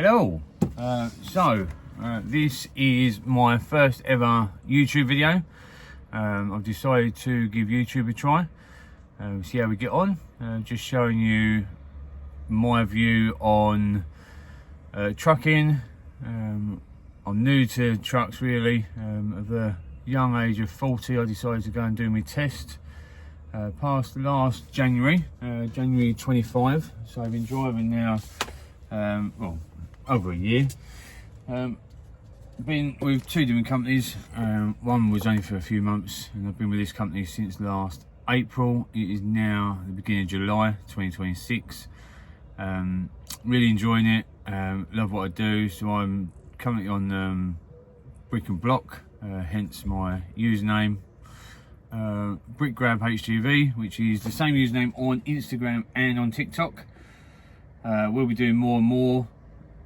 Hello. This is my first ever YouTube video. I've decided to give YouTube a try, see how we get on. Just showing you my view on trucking. I'm new to trucks really. At the young age of 40 I decided to go and do my test. Passed last January, January 25, so I've been driving now well, over a year. Been with two different companies. One was only for a few months, and I've been with this company since last April. It is now the beginning of July 2026. Really enjoying it. Love what I do. So I'm currently on brick and block, hence my username. Brick Grab HGV, which is the same username on Instagram and on TikTok. We'll be doing more and more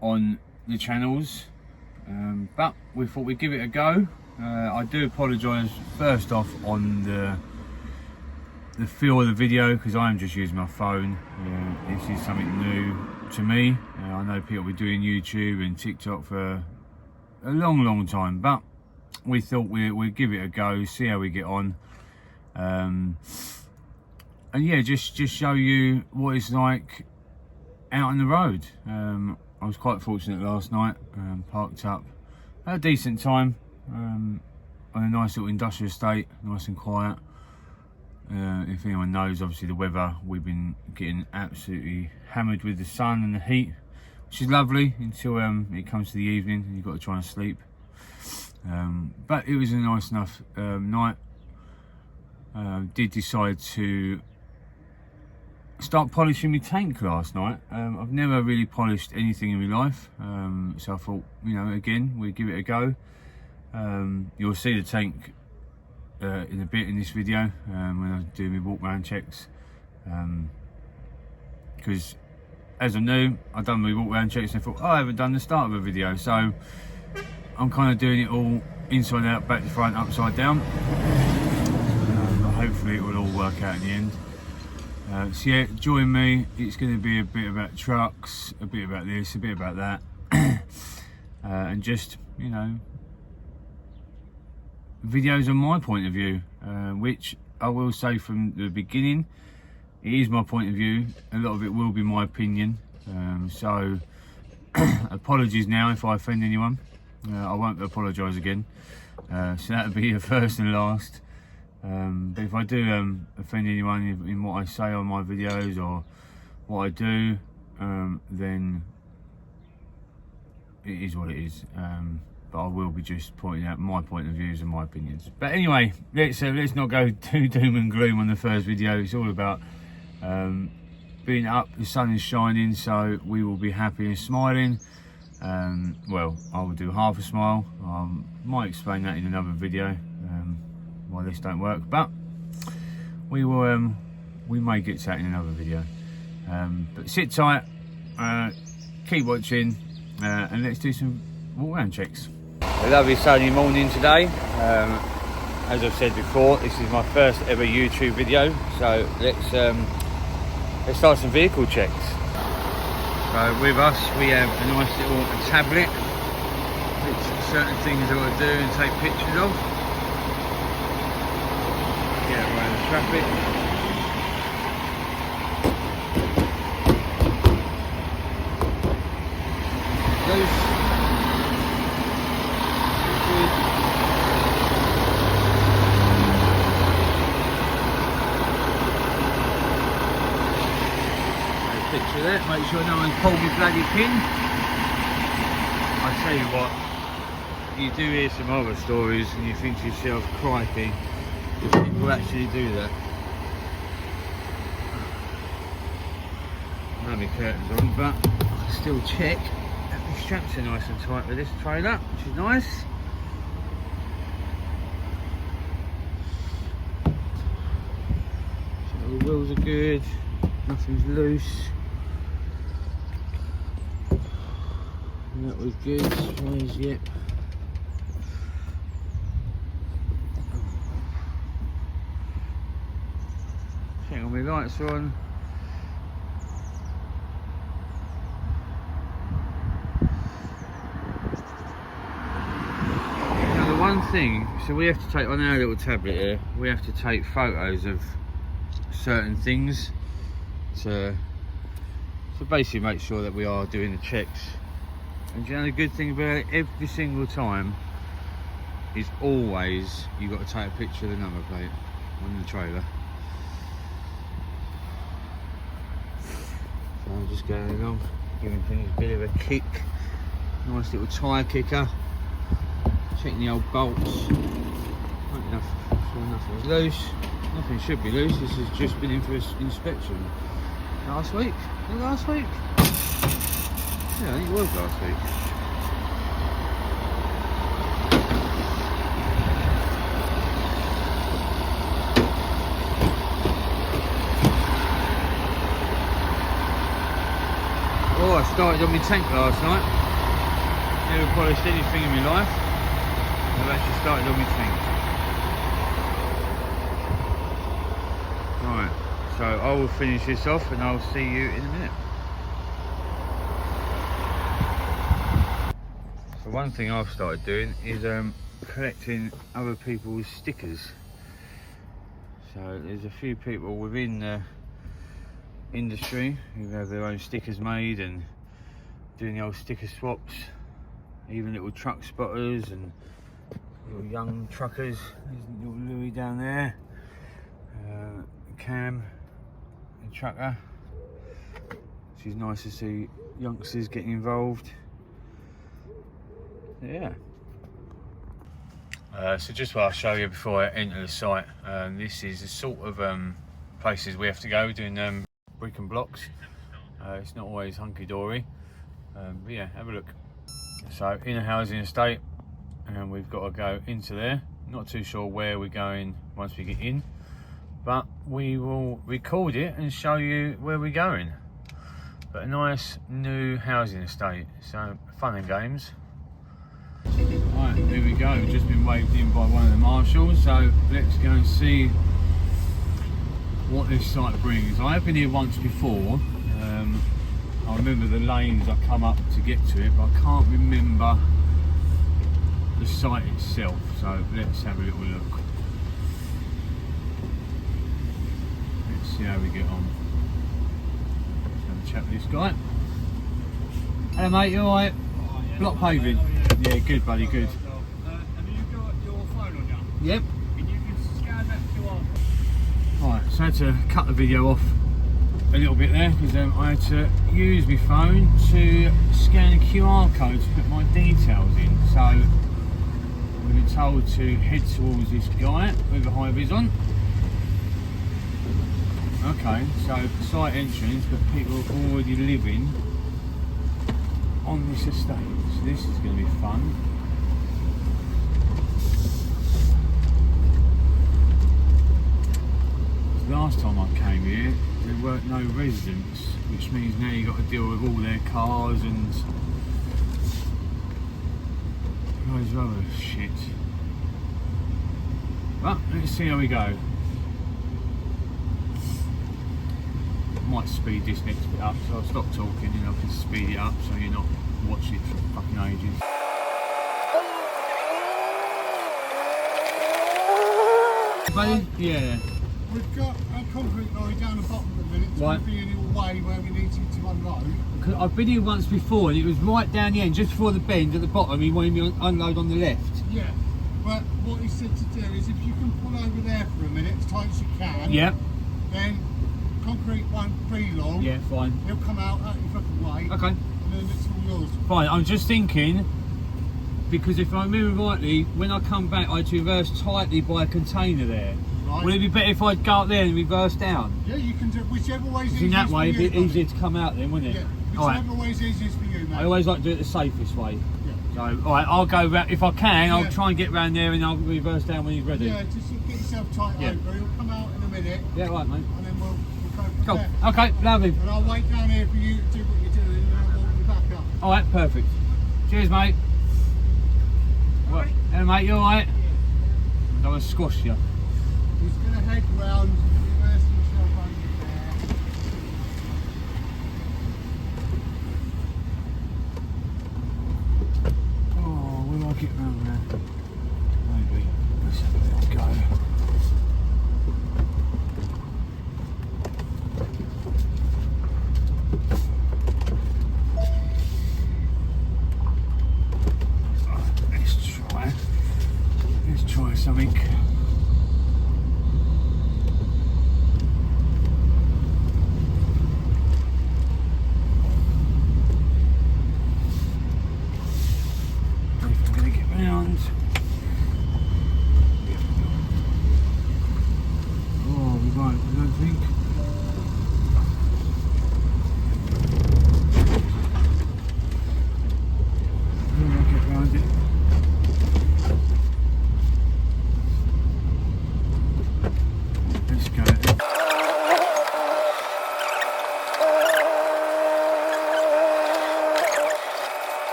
on the channels, but we thought we'd give it a go. I do apologise first off on the feel of the video, because I am just using my phone. This is something new to me. I know people were doing YouTube and TikTok for a long time, but we thought we'd give it a go, see how we get on, and yeah, just show you what it's like out on the road. I was quite fortunate last night, parked up at a decent time on a nice little industrial estate, nice and quiet. If anyone knows, obviously the weather, we've been getting absolutely hammered with the sun and the heat, which is lovely until it comes to the evening and you've got to try and sleep. But it was a nice enough night. Did decide to start polishing my tank last night. I've never really polished anything in my life, so I thought, you know, again, we'd give it a go. You'll see the tank in a bit in this video when I do my walk round checks, because as I knew, I've done my walk round checks and I thought, oh, I haven't done the start of a video, so I'm kind of doing it all inside out, back to front, upside down. But hopefully it will all work out in the end. So yeah, join me. It's going to be a bit about trucks, a bit about this, a bit about that, and just, you know, videos on my point of view, which I will say from the beginning, it is my point of view. A lot of it will be my opinion, so apologies now if I offend anyone. I won't apologise again, so that'll be the first and last. But if I do offend anyone in what I say on my videos or what I do, then it is what it is. But I will be just pointing out my point of views and my opinions. But anyway, let's not go too doom and gloom on the first video. It's all about being up. The sun is shining, so we will be happy and smiling. Well, I will do half a smile. Might explain that in another video, why this don't work, but we will we may get to that in another video. But sit tight, keep watching, and let's do some walk around checks. A lovely sunny morning today. As I've said before, this is my first ever YouTube video, so let's start some vehicle checks. So with us we have a nice little tablet, which certain things I want to do and take pictures of. Get around the traffic. Loose. Good. Take a picture of that, make sure no one's pulled my bloody pin. I tell you what, you do hear some horror stories and you think to yourself, crikey, if people actually do that. I know my curtains on, but I still check that the straps are nice and tight with this trailer, which is nice. So the wheels are good, nothing's loose. And that was good, as yet. Check all my lights are on. thing. So we have to take, on our little tablet here, we have to take photos of certain things to basically make sure that we are doing the checks. And you know the good thing about it, every single time is always you've got to take a picture of the number plate on the trailer. So I'm just going along, giving things a bit of a kick. Nice little tyre kicker. Checking the old bolts. Not enough, sure nothing's loose. Nothing should be loose. This has just been in for inspection. Last week? Was it last week? Yeah, I think it was last week. Oh, I started on my tank last night. Never polished anything in my life. I've actually started on my tank. Right, so I will finish this off and I'll see you in a minute. So one thing I've started doing is collecting other people's stickers. So there's a few people within the industry who have their own stickers made and doing the old sticker swaps, even little truck spotters and little young truckers. There's little Louis down there, Cam, and trucker. It's nice to see youngsters getting involved. Yeah. So just what I'll show you before I enter the site, this is the sort of places we have to go doing brick and blocks. It's not always hunky-dory, but yeah, have a look. So in a housing estate, and we've got to go into there. Not too sure where we're going once we get in, but we will record it and show you where we're going. But a nice new housing estate, so fun and games. Right, there we go. We've just been waved in by one of the marshals, so let's go and see what this site brings. I have been here once before. I remember the lanes I come up to get to it, but I can't remember the site itself, so let's have a little look. Let's see how we get on. Let's have a chat with this guy. Hello mate, you alright? Yeah, block paving? Yeah, good buddy, good. Have you got your phone on you? Yep. And you can scan that QR. Right, so I had to cut the video off a little bit there because I had to use my phone to scan a QR code to put my details in. So we've been told to head towards this guy with the high vis on. Okay, so site entrance, but people are already living on this estate, so this is going to be fun. Last time I came here, there weren't no residents, which means now you've got to deal with all their cars and loads of other shit. But let's see how we go. Might speed this next bit up, so I'll stop talking and I can speed it up so you're not watching it for fucking ages. Buddy? Yeah. We've got a concrete lorry down the bottom of the minute, it's going to be in your way where we need you to unload. I've been here once before and it was right down the end, just before the bend at the bottom. He wanted me to unload on the left. Yeah, but what he said to do is if you can pull over there for a minute as tight as you can, Yeah. then concrete won't be long. Yeah, fine. He'll come out your fucking way. Okay. And then it's all yours. Fine, I'm just thinking, because if I remember rightly, when I come back I had to reverse tightly by a container there. Right. Would it be better if I'd go up there and reverse down? Yeah, you can do whichever way is Because in easiest that way for you, it'd be easier to come out then, wouldn't it? Yeah, Alright. whichever way is easiest for you, mate. I always like to do it the safest way. Yeah. So, alright, I'll go round, if I can, I'll Yeah. try and get round there and I'll reverse down when he's ready. Yeah, just get yourself tight Yeah. over. He'll come out in a minute. Yeah, right mate. And then we'll go from Cool. there. Okay, lovely. And I'll wait down here for you to do what you're doing and I'll walk you back up. Alright, perfect. Cheers mate. What? Hello mate, you alright? I don't want to squash you. He's going to head round, reverse himself over there. Oh, will I get round there? Maybe.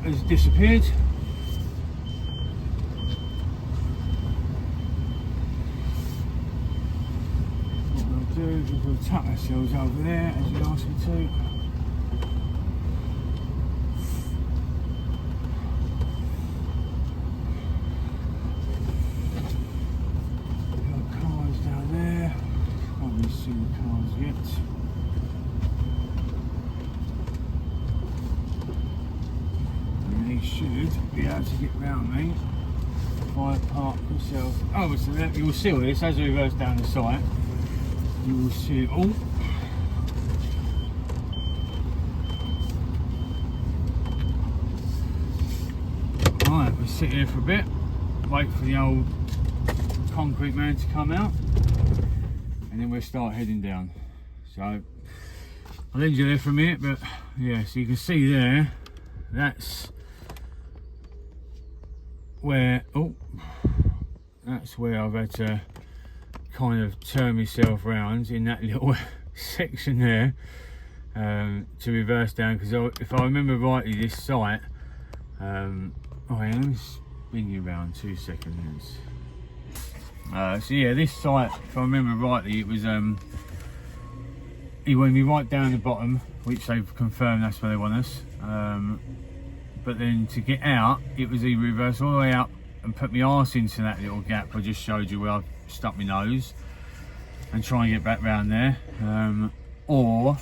has disappeared. What we'll do is we'll tuck ourselves over there as you asked me to. See the cars yet. And they should be able to get round me if I park myself. Oh, so that you will see all this as we reverse down the site. You will see it all. Right, we'll sit here for a bit, wait for the old concrete man to come out, and then we'll start heading down. So I'll leave you there for a minute, but yeah, so you can see there, that's where, that's where I've had to kind of turn myself around in that little section there to reverse down, because if I remember rightly, this site, I am spin you around 2 seconds. So yeah, this site, if I remember rightly, it was he wanted me right down the bottom, which they've confirmed that's where they want us. But then to get out, it was either reverse all the way up and put my arse into that little gap I just showed you where I stuck my nose and try and get back round there, or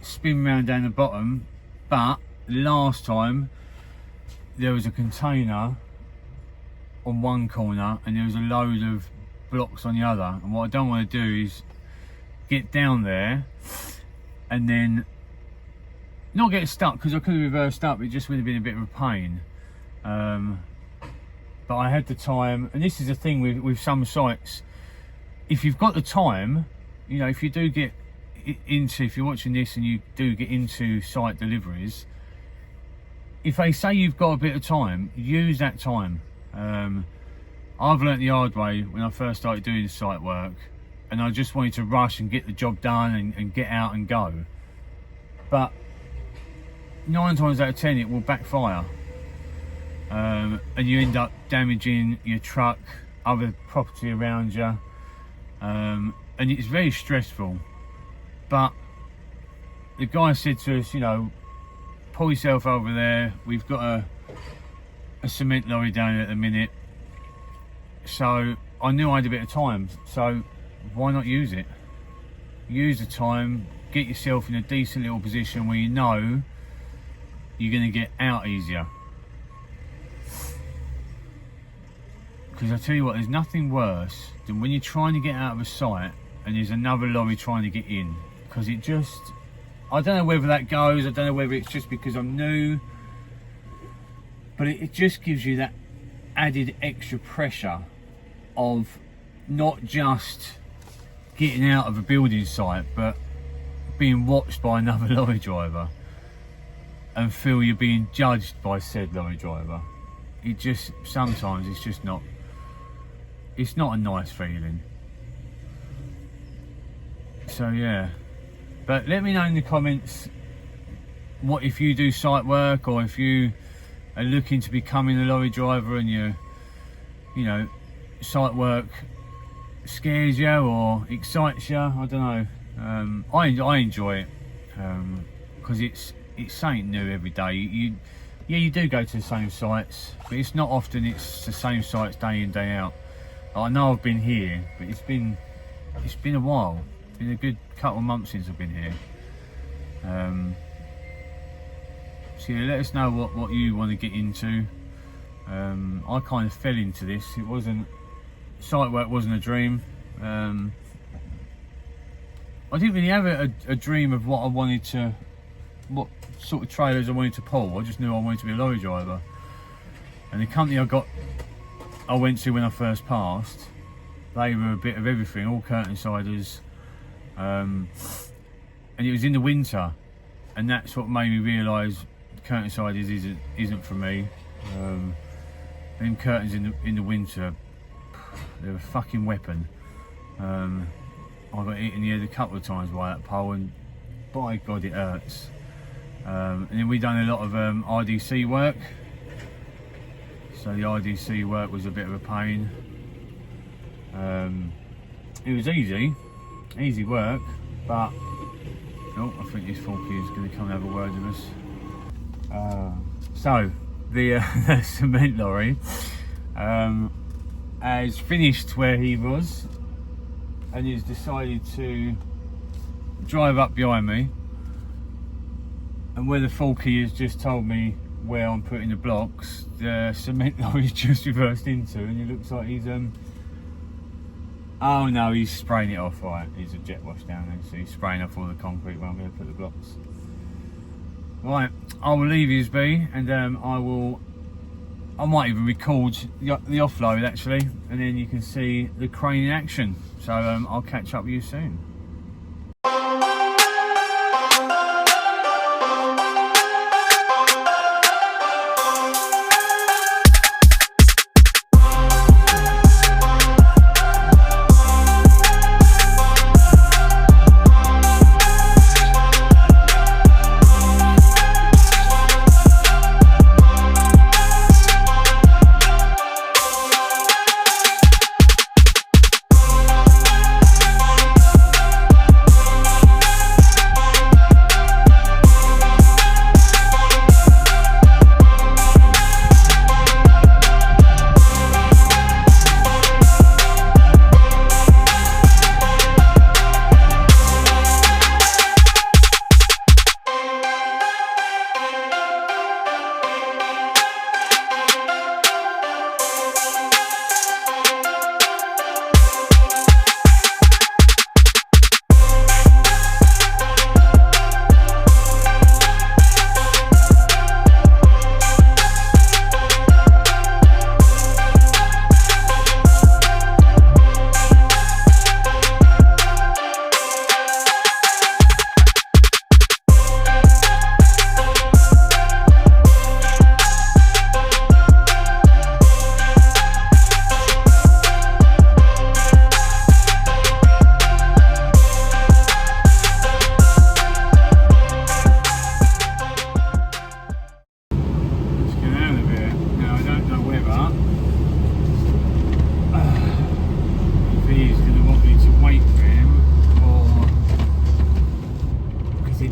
spin round down the bottom. But last time there was a container on one corner and there was a load of blocks on the other, and what I don't want to do is get down there and then not get stuck, because I could have reversed up, it just would have been a bit of a pain. But I had the time, and this is the thing with some sites, if you've got the time, you know, if you do get into, if you're watching this and you do get into site deliveries, if they say you've got a bit of time, use that time. I've learnt the hard way when I first started doing site work, and I just wanted to rush and get the job done and get out and go. But 9 times out of 10 it will backfire, and you end up damaging your truck, other property around you, and it's very stressful. But the guy said to us, you know, pull yourself over there, we've got a cement lorry down there at the minute. So I knew I had a bit of time, so why not use it? Use the time, get yourself in a decent little position where you know you're going to get out easier. Because I tell you what, there's nothing worse than when you're trying to get out of a site and there's another lorry trying to get in, because it just, I don't know whether that goes, I don't know whether it's just because I'm new, but it just gives you that added extra pressure of not just getting out of a building site, but being watched by another lorry driver and feel you're being judged by said lorry driver. It just, sometimes it's just not, it's not a nice feeling. So yeah, but let me know in the comments what, if you do site work, or if you are looking to becoming a lorry driver and you know, site work scares you or excites you. I don't know. I enjoy it because it's something new every day. You do go to the same sites, but it's not often it's the same sites day in, day out. I know I've been here, but it's been a while. It's been a good couple of months since I've been here. So yeah, let us know what you want to get into. I kind of fell into this. It wasn't, site work wasn't a dream. I didn't really have a dream of what I wanted to, what sort of trailers I wanted to pull. I just knew I wanted to be a lorry driver. And the company I went to when I first passed, they were a bit of everything, all curtain siders, and it was in the winter, and that's what made me realise curtain siders isn't for me. Them curtains in the winter, they're a fucking weapon. I got hit in the head a couple of times by that pole, and by God it hurts. And then we done a lot of RDC work. So the RDC work was a bit of a pain. It was easy work, but oh, I think this Forky is going to come and have a word with us. So the cement lorry has finished where he was, and he's decided to drive up behind me, and where the Forky has just told me where I'm putting the blocks, the cement lorry's just reversed into, and it looks like he's oh no, he's spraying it off. Right, there's a jet wash down there, so he's spraying off all the concrete where I'm going to put the blocks. Right, I will leave yous be, and I might even record the offload actually, and then you can see the crane in action. So I'll catch up with you soon.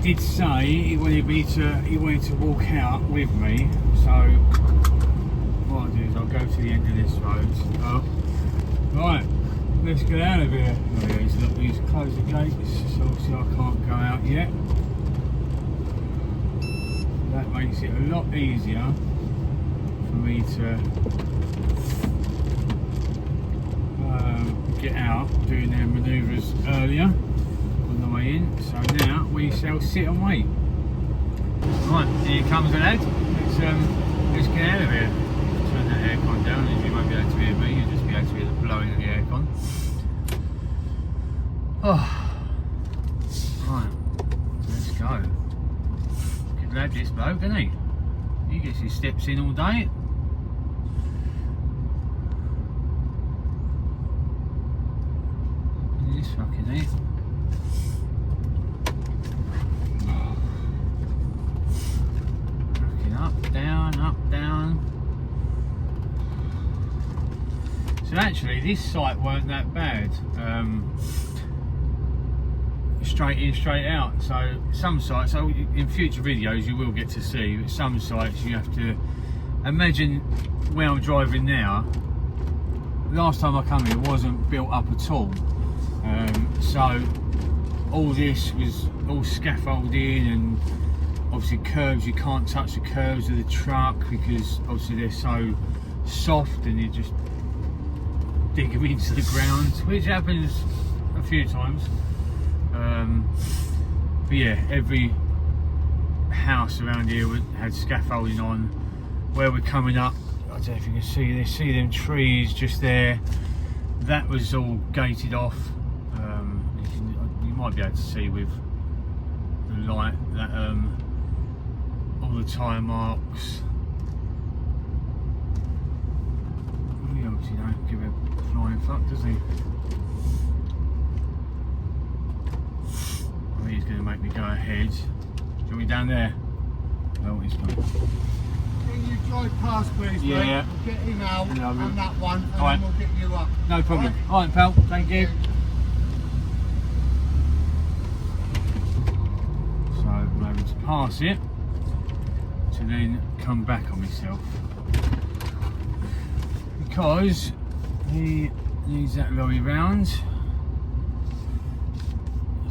Did say he wanted to walk out with me, so what I'll do is I'll go to the end of this road. Oh, right, let's get out of here. Oh yeah, he's closed the gates, so obviously I can't go out yet. That makes it a lot easier for me to get out, doing their manoeuvres earlier on the way in. So now we shall sit and wait. Right, here comes the lad. Let's get out of here. Turn that aircon down, as you won't be able to hear me, you'll just be able to hear the blowing of the aircon. Oh, right, let's go. Good lad, this bloke, isn't he? He gets his steps in all day. This fucking heat. Up, down. So actually this site weren't that bad. Straight in, straight out. So some sites, so in future videos you will get to see, but some sites you have to imagine where I'm driving now. Last time I come here it wasn't built up at all. So all this was all scaffolded in, and obviously curbs, you can't touch the curbs of the truck because obviously they're so soft and you just dig them into the ground, which happens a few times. But yeah, every house around here had scaffolding on. Where we're coming up, I don't know if you can see this, see them trees just there, that was all gated off. You might be able to see with the light that all the tyre marks. He obviously don't give a flying fuck, does he? I think he's going to make me go ahead. Do you want me down there? Oh, it's gone. When you drive past, please, Yeah, mate, yeah. we'll get him out Yeah, and that one, and Alright. then we'll get you up. No problem. Alright? Alright, pal. Thank you. So I'm able to pass it to then come back on myself because he needs that lorry round.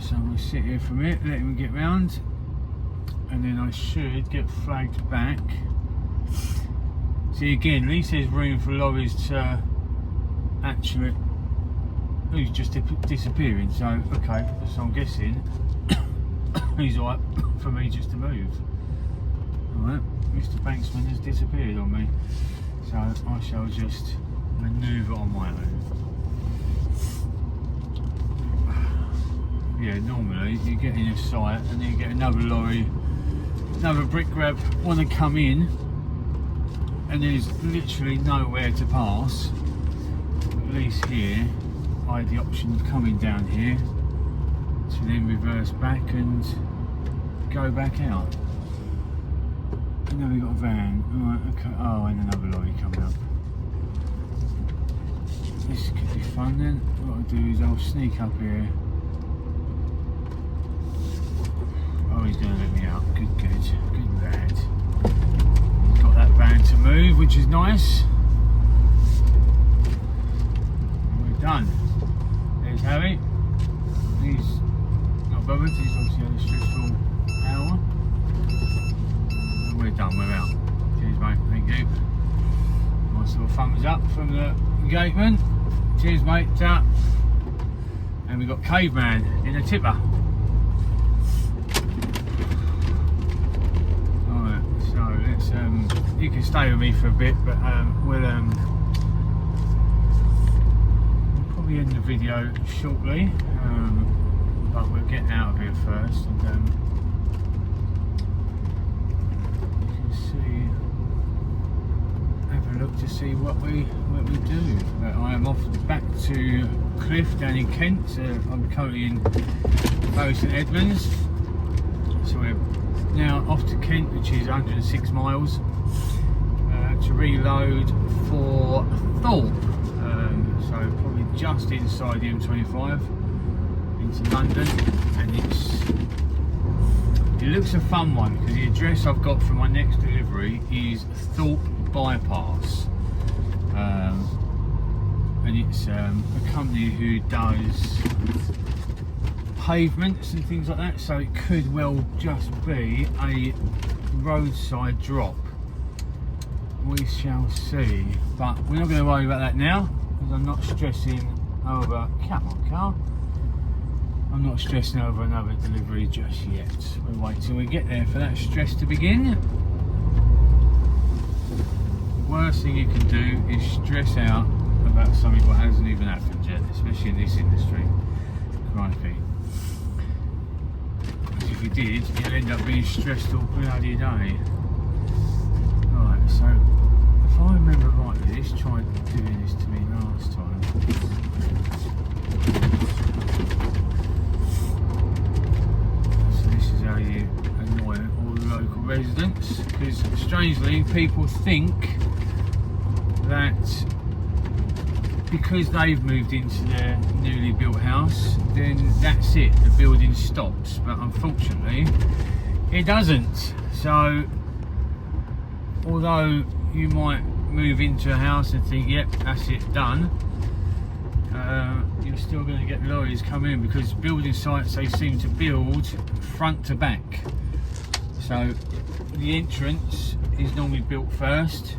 So I'm going to sit here for a minute, let him get round, and then I should get flagged back. See, again, at least there's room for lorries to actually. Oh, he's just disappearing, so okay, so I'm guessing he's alright for me just to move. Alright, Mr. Banksman has disappeared on me, so I shall just manoeuvre on my own. Yeah, normally you get in a site and then you get another lorry, another brick grab want to come in, and there's literally nowhere to pass. At least here I had the option of coming down here to then reverse back and go back out. And then we got a van. Right, okay. Oh, and another lorry coming up. This could be fun then. What I'll do is I'll sneak up here. Oh, he's going to let me out. Good lad. He's got that van to move, which is nice. We're done. There's Harry. He's not bothered. He's obviously had a stressful hour. And we're done. We're out. Cheers, mate. Thank you. Nice little thumbs up from the gateman. Cheers, mate. Ta. And we've got Caveman in a tipper. You can stay with me for a bit, but we'll probably end the video shortly, but we'll get out of here first, and you can see, have a look to see what we do. But I am off back to Cliff down in Kent. I'm currently in Bury St Edmunds, so we're now off to Kent, which is 106 miles, to reload for Thorpe, so probably just inside the M25 into London, and it looks a fun one because the address I've got for my next delivery is Thorpe Bypass, and it's a company who does pavements and things like that, so it could well just be a roadside drop. We shall see, but we're not going to worry about that now because I'm not stressing over, come on car, I'm not stressing over another delivery just yet. We'll wait till we get there for that stress to begin. The worst thing you can do is stress out about something that hasn't even happened yet, especially in this industry. Crikey. If you did, you'll end up being stressed all bloody day. Right, so if I remember rightly, this tried doing this to me last time. So this is how you annoy all the local residents, because strangely people think that because they've moved into their newly built house, then that's it, the building stops, but unfortunately it doesn't. So although you might move into a house and think, yep, that's it, done, you're still going to get lorries coming in because building sites, they seem to build front to back. So the entrance is normally built first.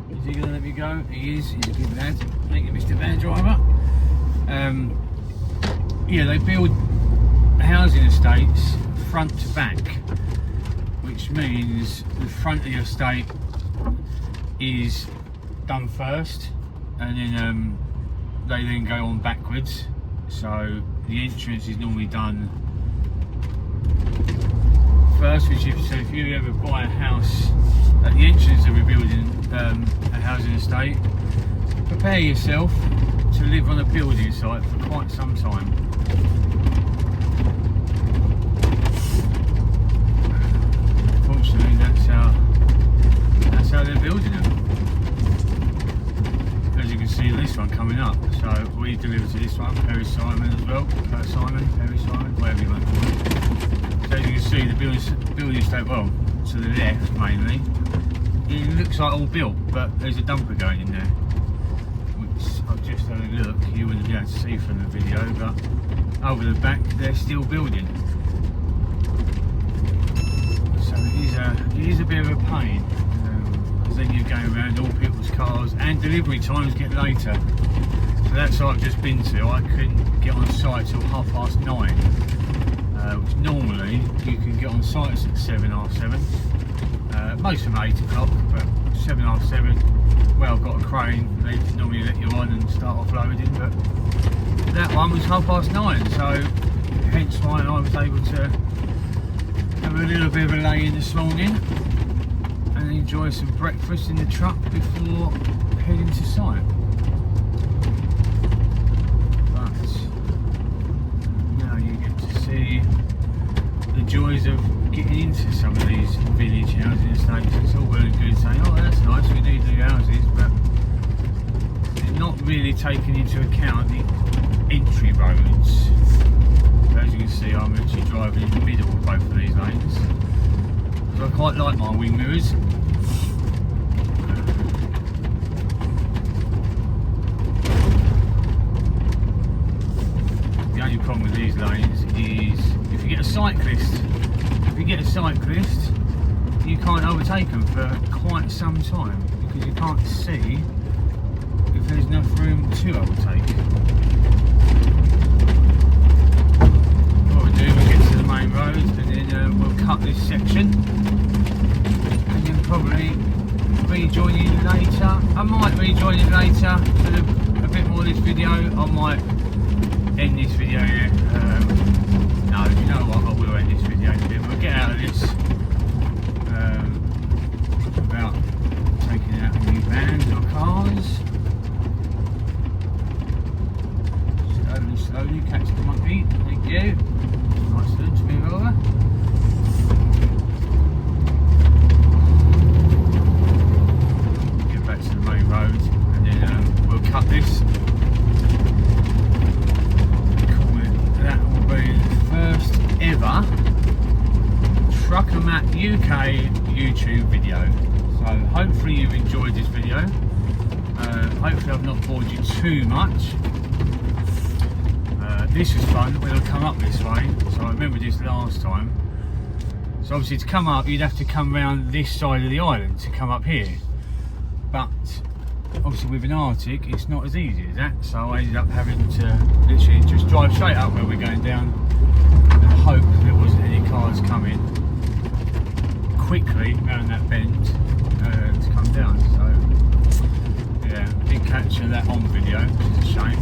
Is he going to let me go? He is. He's a good lad. Thank you, Mr. Van Driver. Yeah, they build housing estates front to back, which means the front of the estate is done first, and then they then go on backwards. So the entrance is normally done first, which so if you ever buy a house at the entrance of a building, a housing estate, prepare yourself to live on a building site for quite some time. Unfortunately, that's how how they're building them. As you can see, this one coming up. So we delivered to this one, Perry Simon as well. Perry Simon, whatever you want to call it. So as you can see, the building estate, well, to the left mainly, it looks like all built, but there's a dumper going in there. Which I've just had a look, you wouldn't be able to see from the video, but over the back they're still building. So it is a bit of a pain, because then you're going around all people's cars and delivery times get later. So that site I've just been to, I couldn't get on site till 9:30, which normally you can get on site at 7, half 7. Most of them 8 o'clock, but 7, half 7. Well, I've got a crane, they normally let you on and start offloading, but that one was 9:30, so hence why I was able to have a little bit of a lay in this morning and enjoy some breakfast in the truck before heading to site. But now you get to see the joys of getting into some of these village housing estates. It's all well and good saying, oh that's nice, we need new houses, but it's not really taking into account the entry roads. As you can see, I'm actually driving in the middle of both of these lanes. So I quite like my wing mirrors. The only problem with these lanes is if you get a cyclist, you can't overtake them for quite some time because you can't see if there's enough room to overtake. What we'll do, we'll get to the main road and then we'll cut this section and then probably rejoin you later. I might rejoin you later for a bit more of this video. I might end this video here. No, you know what, I will end this video here. We'll get out of this without taking out any vans or cars. Slowly, catch to my feet, thank you. Nice to move over. Get back to the main road and then we'll cut this. That will be the first ever Trucker Matt UK YouTube video. So hopefully you've enjoyed this video. Hopefully I've not bored you too much. This was fun when I come up this way, so I remember this last time. So obviously to come up you'd have to come around this side of the island to come up here, but obviously with an Arctic it's not as easy as that, so I ended up having to literally just drive straight up where we're going down and hope there wasn't any cars coming quickly around that bend to come down. So yeah, didn't capture that on video, which is a shame.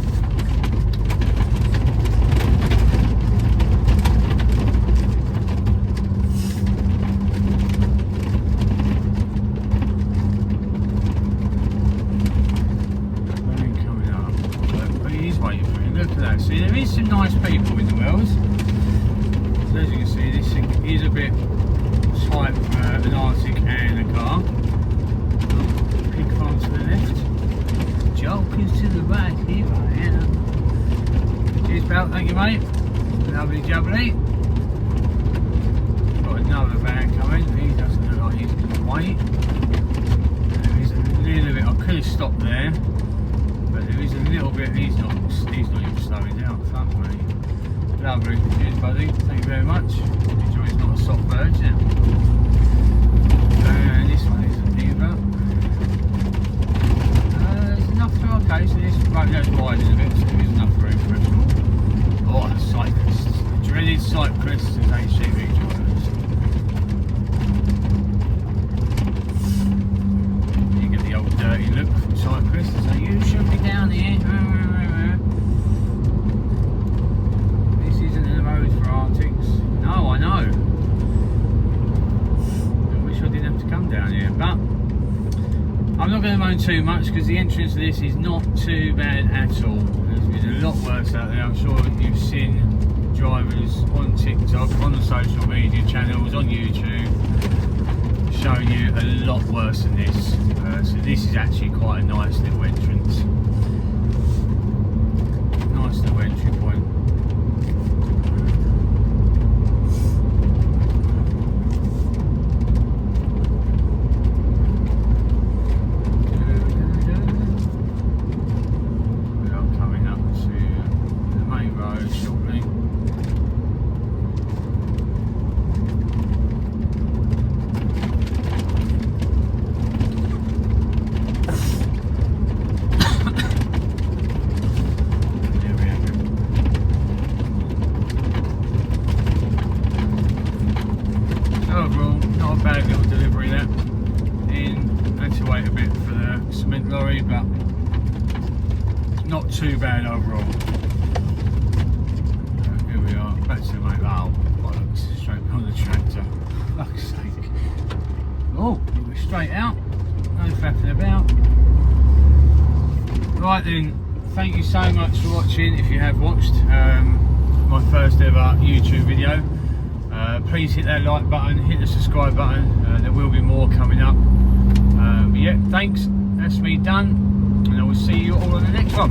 See, there is some nice people in the Wells. So as you can see, this thing is a bit tight for an Arctic and a car. Pig farm to the left, Jokers to the right, here I am. Cheers pal, thank you mate. Lovely jubbly. Got another van coming, he doesn't look like he's going to wait. There is a little bit, I could have stopped there. But there is a little bit, he's not even slowing down, fuck me. Lovely, cheers buddy, thank you very much. Enjoy, it's not a soft bird, yeah. And this one isn't either. There's enough to, okay, so this road goes wide a bit, so there is enough room for us all. Oh, the cyclists, the dreaded cyclists as HGV drivers. You get the old dirty look from cyclists and say, you should be down here. This isn't the road for Arctics. No, I know. I wish I didn't have to come down here, but I'm not going to moan too much because the entrance to this is not too bad at all. There's a lot worse out there. I'm sure you've seen drivers on TikTok, on the social media channels, on YouTube, show you a lot worse than this. So this is actually quite a nice little entrance. Nice little entry point. We are coming up to the main road shortly. Overall, not a bad little delivery there. Had to wait a bit for the cement lorry, but not too bad overall. Here we are, back to the main. Oh, bollocks, straight on the tractor. Fuck's sake. Oh, we're straight out, no faffing about. Right then, thank you so much for watching. If you have watched my first ever YouTube video, please hit that like button, hit the subscribe button. There will be more coming up. But yeah, thanks. That's me done, and I will see you all on the next one.